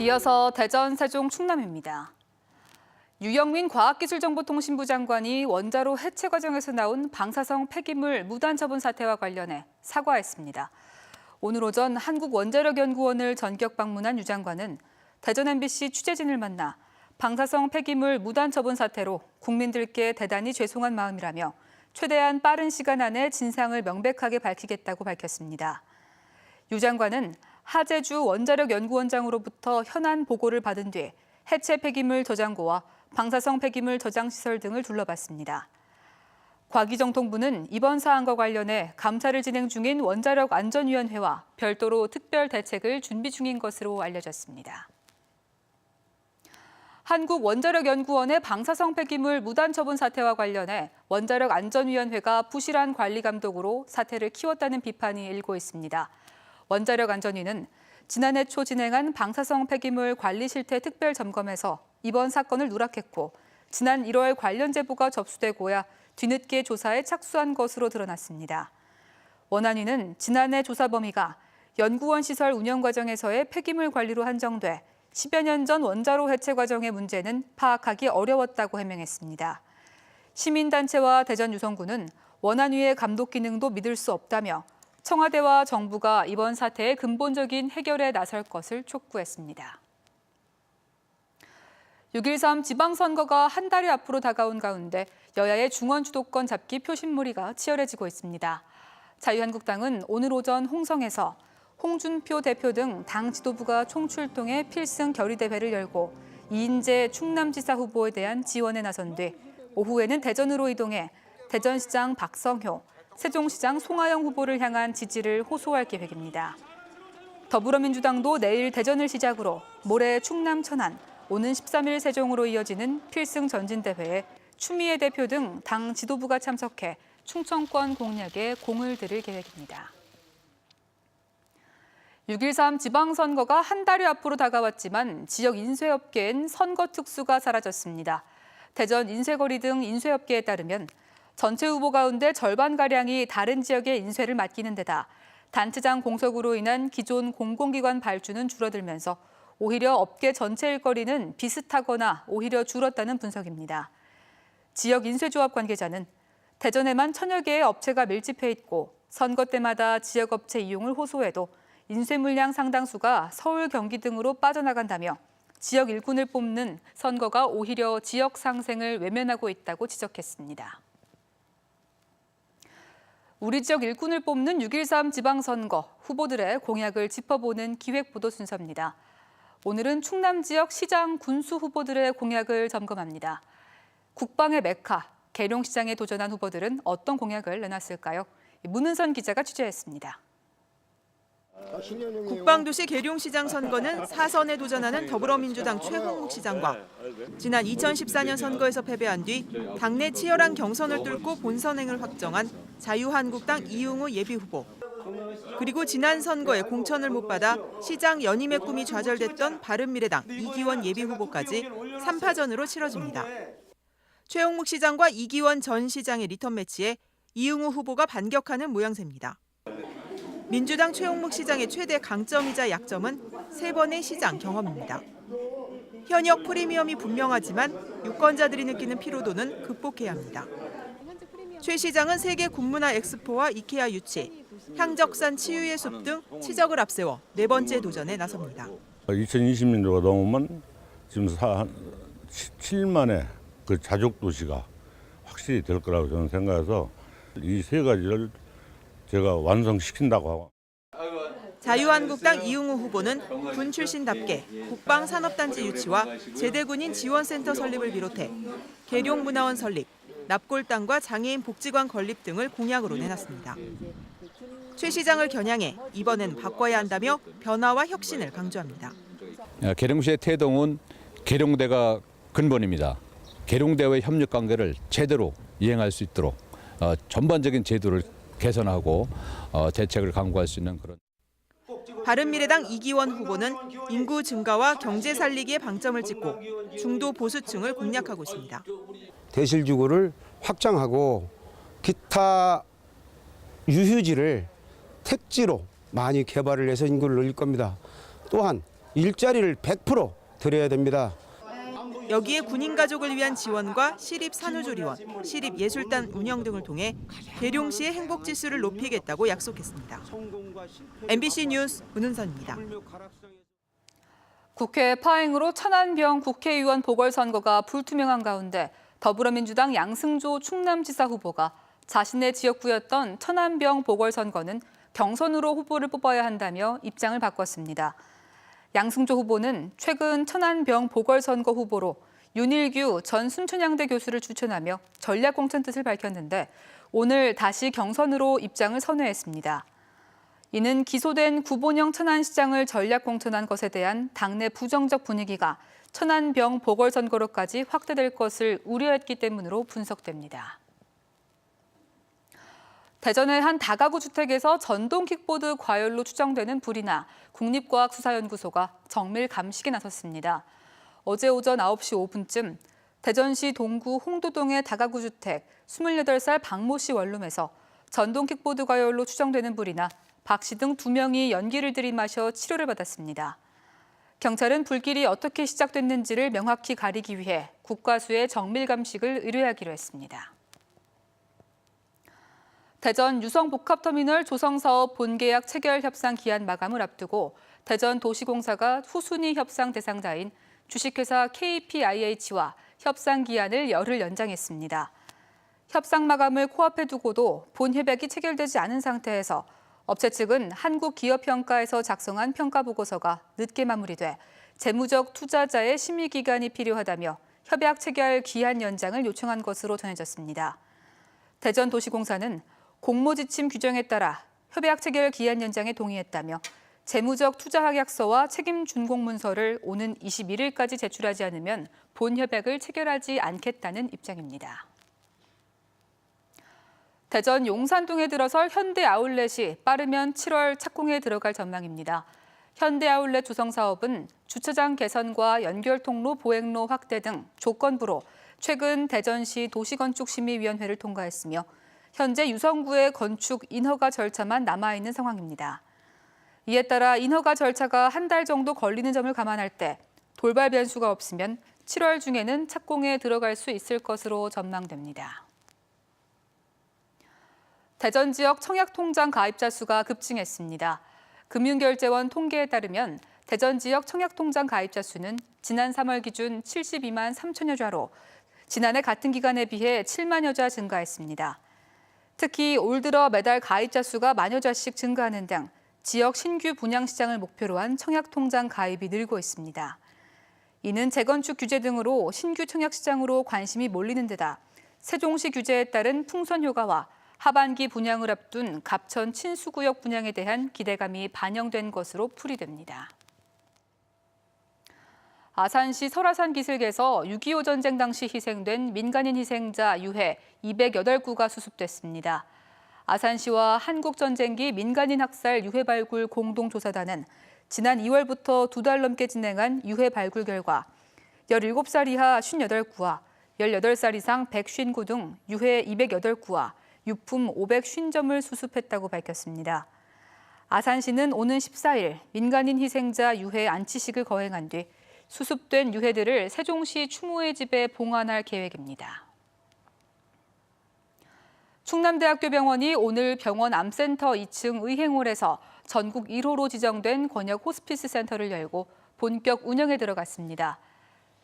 이어서 대전, 세종, 충남입니다. 유영민 과학기술정보통신부 장관이 원자로 해체 과정에서 나온 방사성 폐기물 무단 처분 사태와 관련해 사과했습니다. 오늘 오전 한국원자력연구원을 전격 방문한 유 장관은 대전 MBC 취재진을 만나 방사성 폐기물 무단 처분 사태로 국민들께 대단히 죄송한 마음이라며 최대한 빠른 시간 안에 진상을 명백하게 밝히겠다고 밝혔습니다. 유 장관은 하재주 원자력연구원장으로부터 현안 보고를 받은 뒤 해체 폐기물 저장고와 방사성 폐기물 저장 시설 등을 둘러봤습니다. 과기정통부는 이번 사안과 관련해 감사를 진행 중인 원자력안전위원회와 별도로 특별 대책을 준비 중인 것으로 알려졌습니다. 한국원자력연구원의 방사성 폐기물 무단 처분 사태와 관련해 원자력안전위원회가 부실한 관리 감독으로 사태를 키웠다는 비판이 일고 있습니다. 원자력안전위는 지난해 초 진행한 방사성 폐기물 관리 실태 특별 점검에서 이번 사건을 누락했고 지난 1월 관련 제보가 접수되고야 뒤늦게 조사에 착수한 것으로 드러났습니다. 원안위는 지난해 조사 범위가 연구원 시설 운영 과정에서의 폐기물 관리로 한정돼 10여 년 전 원자로 해체 과정의 문제는 파악하기 어려웠다고 해명했습니다. 시민단체와 대전유성구는 원안위의 감독 기능도 믿을 수 없다며 청와대와 정부가 이번 사태의 근본적인 해결에 나설 것을 촉구했습니다. 6.13 지방선거가 한 달이 앞으로 다가온 가운데 여야의 중원 주도권 잡기 표심몰이가 치열해지고 있습니다. 자유한국당은 오늘 오전 홍성에서 홍준표 대표 등 당 지도부가 총출동해 필승 결의대회를 열고 이인재 충남지사 후보에 대한 지원에 나선 뒤 오후에는 대전으로 이동해 대전시장 박성효, 세종시장 송하영 후보를 향한 지지를 호소할 계획입니다. 더불어민주당도 내일 대전을 시작으로 모레 충남 천안, 오는 13일 세종으로 이어지는 필승 전진대회에 추미애 대표 등 당 지도부가 참석해 충청권 공략에 공을 들일 계획입니다. 6.13 지방선거가 한 달이 앞으로 다가왔지만 지역 인쇄업계엔 선거 특수가 사라졌습니다. 대전 인쇄거리 등 인쇄업계에 따르면 전체 후보 가운데 절반가량이 다른 지역의 인쇄를 맡기는 데다 단체장 공석으로 인한 기존 공공기관 발주는 줄어들면서 오히려 업계 전체 일거리는 비슷하거나 오히려 줄었다는 분석입니다. 지역 인쇄조합 관계자는 대전에만 1000여 개의 업체가 밀집해 있고 선거 때마다 지역 업체 이용을 호소해도 인쇄 물량 상당수가 서울, 경기 등으로 빠져나간다며 지역 일꾼을 뽑는 선거가 오히려 지역 상생을 외면하고 있다고 지적했습니다. 우리 지역 일꾼을 뽑는 6.13 지방선거, 후보들의 공약을 짚어보는 기획보도 순서입니다. 오늘은 충남 지역 시장, 군수 후보들의 공약을 점검합니다. 국방의 메카, 계룡시장에 도전한 후보들은 어떤 공약을 내놨을까요? 문은선 기자가 취재했습니다. 국방도시 계룡시장 선거는 4선에 도전하는 더불어민주당 최홍묵 시장과 지난 2014년 선거에서 패배한 뒤 당내 치열한 경선을 뚫고 본선행을 확정한 자유한국당 이용우 예비후보, 그리고 지난 선거에 공천을 못 받아 시장 연임의 꿈이 좌절됐던 바른미래당 이기원 예비후보까지 3파전으로 치러집니다. 최홍묵 시장과 이기원 전 시장의 리턴 매치에 이용우 후보가 반격하는 모양새입니다. 민주당 최홍묵 시장의 최대 강점이자 약점은 3번의 시장 경험입니다. 현역 프리미엄이 분명하지만 유권자들이 느끼는 피로도는 극복해야 합니다. 최 시장은 세계 군문화 엑스포와 이케아 유치, 향적산 치유의 숲 등 치적을 앞세워 4번째 도전에 나섭니다. 2020년도가 넘으면 지금 7만의 그 자족 도시가 확실히 될 거라고 저는 생각해서 이 3가지를 제가 완성시킨다고 하고. 자유한국당 이용우 후보는 군 출신답게 국방산업단지 유치와 제대군인 지원센터 설립을 비롯해 계룡문화원 설립, 납골당과 장애인 복지관 건립 등을 공약으로 내놨습니다. 최 시장을 겨냥해 이번엔 바꿔야 한다며 변화와 혁신을 강조합니다. 계룡시의 태동은 계룡대가 근본입니다. 계룡대와의 협력 관계를 제대로 이행할 수 있도록 전반적인 제도를 개선하고 대책을 강구할 수 있는 그런. 바른미래당 이기원 후보는 인구 증가와 경제 살리기에 방점을 찍고 중도 보수층을 공략하고 있습니다. 대실주구를 확장하고 기타 유휴지를 택지로 많이 개발을 해서 인구를 늘릴 겁니다. 또한 일자리를 100% 드려야 됩니다. 여기에 군인 가족을 위한 지원과 시립 산후조리원, 시립 예술단 운영 등을 통해 계룡시의 행복 지수를 높이겠다고 약속했습니다. MBC 뉴스 문은선입니다. 국회 파행으로 천안병 국회의원 보궐선거가 불투명한 가운데 더불어민주당 양승조 충남지사 후보가 자신의 지역구였던 천안병 보궐선거는 경선으로 후보를 뽑아야 한다며 입장을 바꿨습니다. 양승조 후보는 최근 천안병 보궐선거 후보로 윤일규 전 순천향대 교수를 추천하며 전략공천 뜻을 밝혔는데 오늘 다시 경선으로 입장을 선회했습니다. 이는 기소된 구본영 천안시장을 전략공천한 것에 대한 당내 부정적 분위기가 천안병 보궐선거로까지 확대될 것을 우려했기 때문으로 분석됩니다. 대전의 한 다가구 주택에서 전동 킥보드 과열로 추정되는 불이 나 국립과학수사연구소가 정밀 감식에 나섰습니다. 어제 오전 9시 5분쯤 대전시 동구 홍도동의 다가구 주택 28살 박모 씨 원룸에서 전동 킥보드 과열로 추정되는 불이 나 박 씨 등 2명이 연기를 들이마셔 치료를 받았습니다. 경찰은 불길이 어떻게 시작됐는지를 명확히 가리기 위해 국과수의 정밀 감식을 의뢰하기로 했습니다. 대전 유성복합터미널 조성사업 본계약 체결 협상 기한 마감을 앞두고 대전도시공사가 후순위 협상 대상자인 주식회사 KPIH와 협상 기한을 열흘 연장했습니다. 협상 마감을 코앞에 두고도 본 협약이 체결되지 않은 상태에서 업체 측은 한국기업평가에서 작성한 평가보고서가 늦게 마무리돼 재무적 투자자의 심의 기간이 필요하다며 협약 체결 기한 연장을 요청한 것으로 전해졌습니다. 대전도시공사는 공모지침 규정에 따라 협약 체결 기한 연장에 동의했다며 재무적 투자합약서와 책임 준공문서를 오는 21일까지 제출하지 않으면 본 협약을 체결하지 않겠다는 입장입니다. 대전 용산동에 들어설 현대 아울렛이 빠르면 7월 착공에 들어갈 전망입니다. 현대 아울렛 조성 사업은 주차장 개선과 연결 통로 보행로 확대 등 조건부로 최근 대전시 도시건축심의위원회를 통과했으며 현재 유성구의 건축 인허가 절차만 남아있는 상황입니다. 이에 따라 인허가 절차가 한 달 정도 걸리는 점을 감안할 때 돌발 변수가 없으면 7월 중에는 착공에 들어갈 수 있을 것으로 전망됩니다. 대전 지역 청약통장 가입자 수가 급증했습니다. 금융결제원 통계에 따르면 대전 지역 청약통장 가입자 수는 지난 3월 기준 72만 3천여 자로 지난해 같은 기간에 비해 7만여 자 증가했습니다. 특히 올 들어 매달 가입자 수가 만여 자씩 증가하는 등 지역 신규 분양 시장을 목표로 한 청약통장 가입이 늘고 있습니다. 이는 재건축 규제 등으로 신규 청약 시장으로 관심이 몰리는 데다 세종시 규제에 따른 풍선 효과와 하반기 분양을 앞둔 갑천 친수구역 분양에 대한 기대감이 반영된 것으로 풀이됩니다. 아산시 설화산 기슭에서 6.25 전쟁 당시 희생된 민간인 희생자 유해 208구가 수습됐습니다. 아산시와 한국전쟁기 민간인 학살 유해 발굴 공동조사단은 지난 2월부터 2달 넘게 진행한 유해 발굴 결과 17살 이하 58구와 18살 이상 159구 등 유해 208구와 유품 550점을 수습했다고 밝혔습니다. 아산시는 오는 14일 민간인 희생자 유해 안치식을 거행한 뒤 수습된 유해들을 세종시 추모의 집에 봉안할 계획입니다. 충남대학교 병원이 오늘 병원 암센터 2층 의행홀에서 전국 1호로 지정된 권역 호스피스 센터를 열고 본격 운영에 들어갔습니다.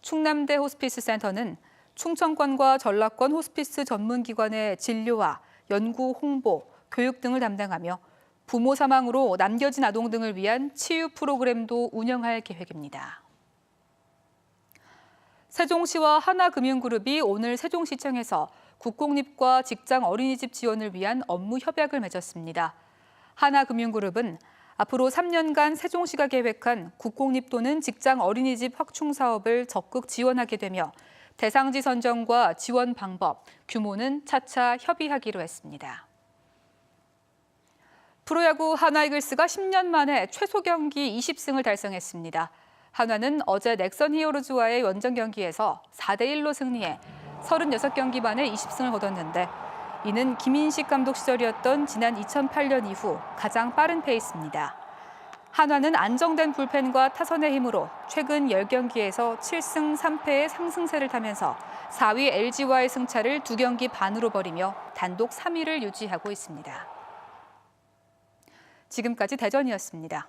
충남대 호스피스 센터는 충청권과 전라권 호스피스 전문기관의 진료와 연구, 홍보, 교육 등을 담당하며 부모 사망으로 남겨진 아동 등을 위한 치유 프로그램도 운영할 계획입니다. 세종시와 하나금융그룹이 오늘 세종시청에서 국공립과 직장 어린이집 지원을 위한 업무 협약을 맺었습니다. 하나금융그룹은 앞으로 3년간 세종시가 계획한 국공립 또는 직장 어린이집 확충 사업을 적극 지원하게 되며 대상지 선정과 지원 방법, 규모는 차차 협의하기로 했습니다. 프로야구 하나이글스가 10년 만에 최소 경기 20승을 달성했습니다. 한화는 어제 넥선 히어로즈와의 원정 경기에서 4대1로 승리해 36경기 만에 20승을 거뒀는데 이는 김인식 감독 시절이었던 지난 2008년 이후 가장 빠른 페이스입니다. 한화는 안정된 불펜과 타선의 힘으로 최근 10경기에서 7승 3패의 상승세를 타면서 4위 LG와의 승차를 2경기 반으로 벌이며 단독 3위를 유지하고 있습니다. 지금까지 대전이었습니다.